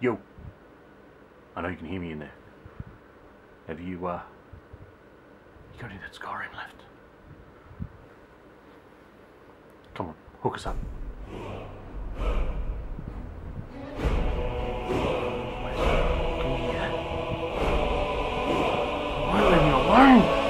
Yo, I know you can hear me in there. Have you got any of that Skyrim left? Come on, hook us up. Come here. Why leave me alone?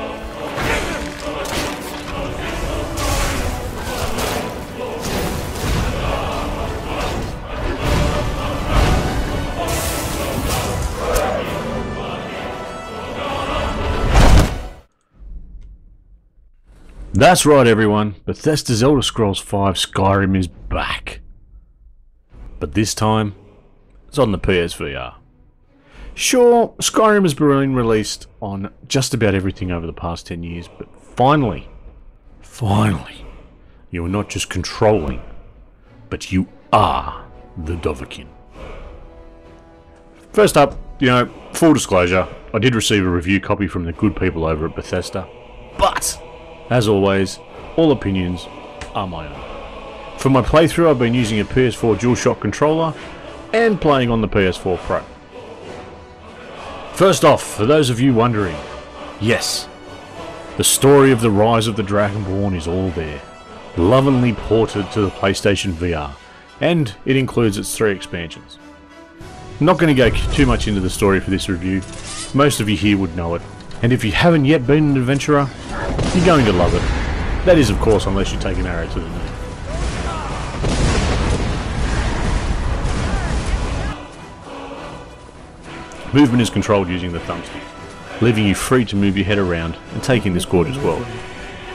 That's right, everyone. Bethesda's Elder Scrolls V Skyrim is back. But this time, it's on the PSVR. Sure, Skyrim has been released on just about everything over the past 10 years, but finally, you're not just controlling, but you are the Dovahkiin. First up, full disclosure, I did receive a review copy from the good people over at Bethesda, but as always, all opinions are my own. For my playthrough, I've been using a PS4 DualShock controller and playing on the PS4 Pro. First off, for those of you wondering, yes, the story of the rise of the Dragonborn is all there, lovingly ported to the PlayStation VR, and it includes its 3 expansions. I'm not going to go too much into the story for this review, most of you here would know it, and if you haven't yet been an adventurer, you're going to love it. That is, of course, unless you take an arrow to the knee. Movement is controlled using the thumbstick, leaving you free to move your head around and take in this gorgeous world.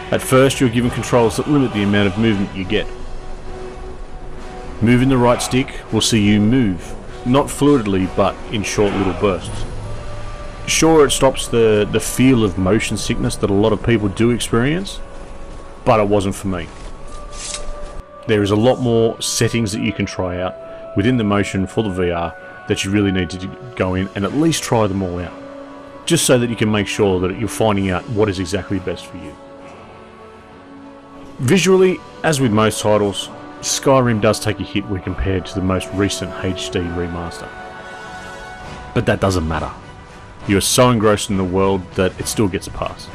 At first, you're given controls that limit the amount of movement you get. Moving the right stick will see you move, not fluidly, but in short little bursts. Sure, it stops the feel of motion sickness that a lot of people do experience, but it wasn't for me. There is a lot more settings that you can try out within the motion for the VR that you really need to go in and at least try them all out, just so that you can make sure that you're finding out what is exactly best for you. Visually, as with most titles, Skyrim does take a hit when compared to the most recent HD remaster. But that doesn't matter. You are so engrossed in the world that it still gets a pass.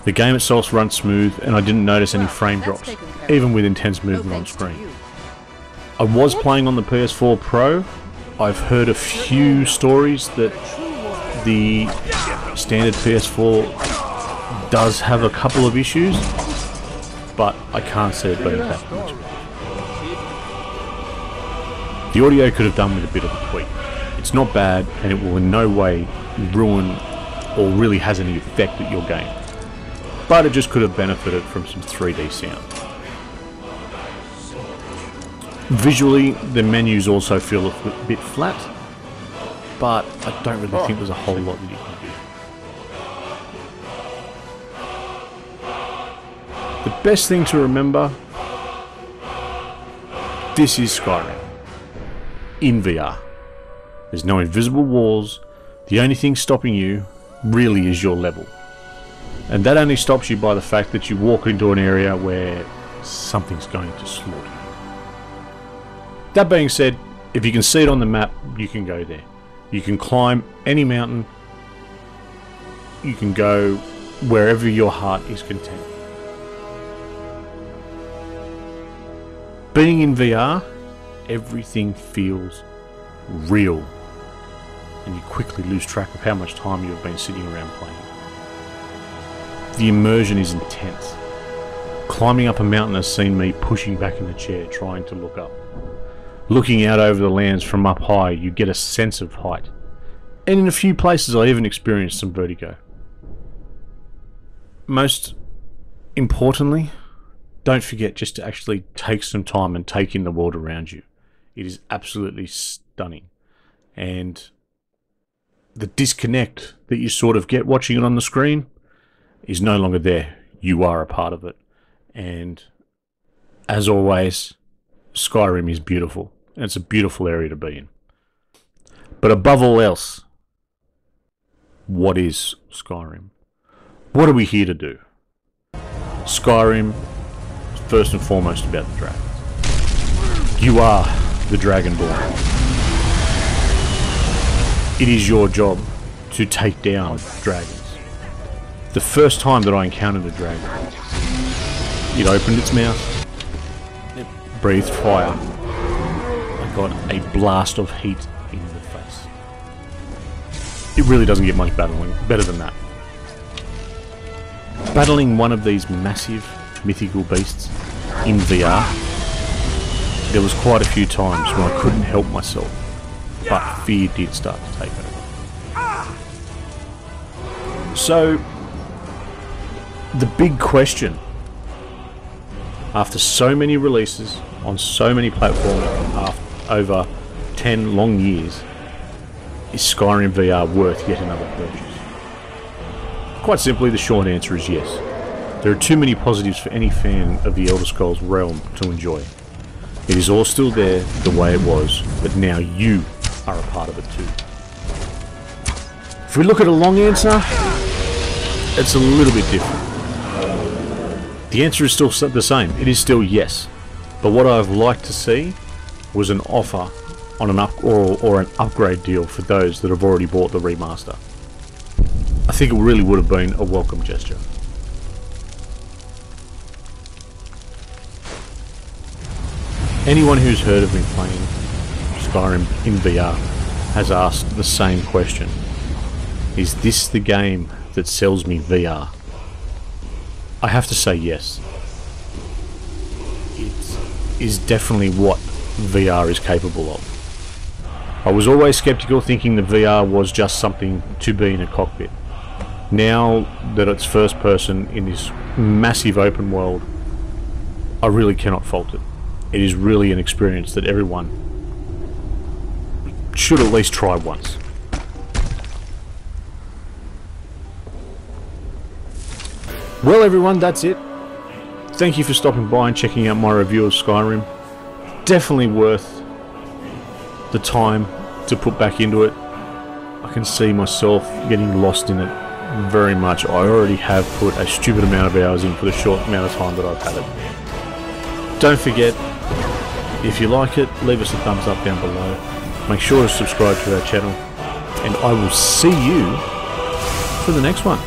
The game itself runs smooth and I didn't notice any frame drops, even with intense movement on screen. I was playing on the PS4 Pro. I've heard a few stories that the standard PS4 does have a couple of issues, but I can't see it being that much. The audio could have done with a bit of a tweak. It's not bad, and it will in no way ruin or really has any effect at your game. But it just could have benefited from some 3D sound. Visually, the menus also feel a bit flat, but I don't really think there's a whole lot that you can do. The best thing to remember, this is Skyrim in VR. There's no invisible walls. The only thing stopping you really is your level. And that only stops you by the fact that you walk into an area where something's going to slaughter you. That being said, if you can see it on the map, you can go there. You can climb any mountain. You can go wherever your heart is content. Being in VR, everything feels real. And you quickly lose track of how much time you have been sitting around playing. The immersion is intense. Climbing up a mountain has seen me pushing back in the chair trying to look up. Looking out over the lands from up high, you get a sense of height. And in a few places I even experienced some vertigo. Most importantly, don't forget just to actually take some time and take in the world around you. It is absolutely stunning. And the disconnect that you sort of get watching it on the screen is no longer there. You are a part of it. And as always, Skyrim is beautiful. And it's a beautiful area to be in. But above all else, what is Skyrim? What are we here to do? Skyrim is first and foremost about the dragons. You are the Dragonborn. it is your job to take down dragons. The first time that I encountered a dragon, it opened its mouth, it breathed fire. I got a blast of heat in the face. It really doesn't get much better than that. Battling one of these massive mythical beasts in VR, there was quite a few times when I couldn't help myself, but fear did start to take over. So, the big question, after so many releases on so many platforms over 10 long years, is Skyrim VR worth yet another purchase? Quite simply, the short answer is yes. There are too many positives for any fan of the Elder Scrolls realm to enjoy. It is all still there the way it was, but now you are a part of it too. If we look at a long answer, it's a little bit different. The answer is still the same. It is still yes. But what I've liked to see was an offer on an an upgrade deal for those that have already bought the remaster. I think it really would have been a welcome gesture. Anyone who's heard of me playing Skyrim in VR has asked the same question. Is this the game that sells me VR? I have to say yes. It is definitely what VR is capable of. I was always skeptical, thinking that VR was just something to be in a cockpit. Now that it's first person in this massive open world, I really cannot fault it. It is really an experience that everyone should at least try once. Well everyone, that's it. Thank you for stopping by and checking out my review of Skyrim. Definitely worth the time to put back into it. I can see myself getting lost in it very much. I already have put a stupid amount of hours in for the short amount of time that I've had it. Don't forget, if you like it, leave us a thumbs up down below. Make sure to subscribe to our channel, and I will see you for the next one.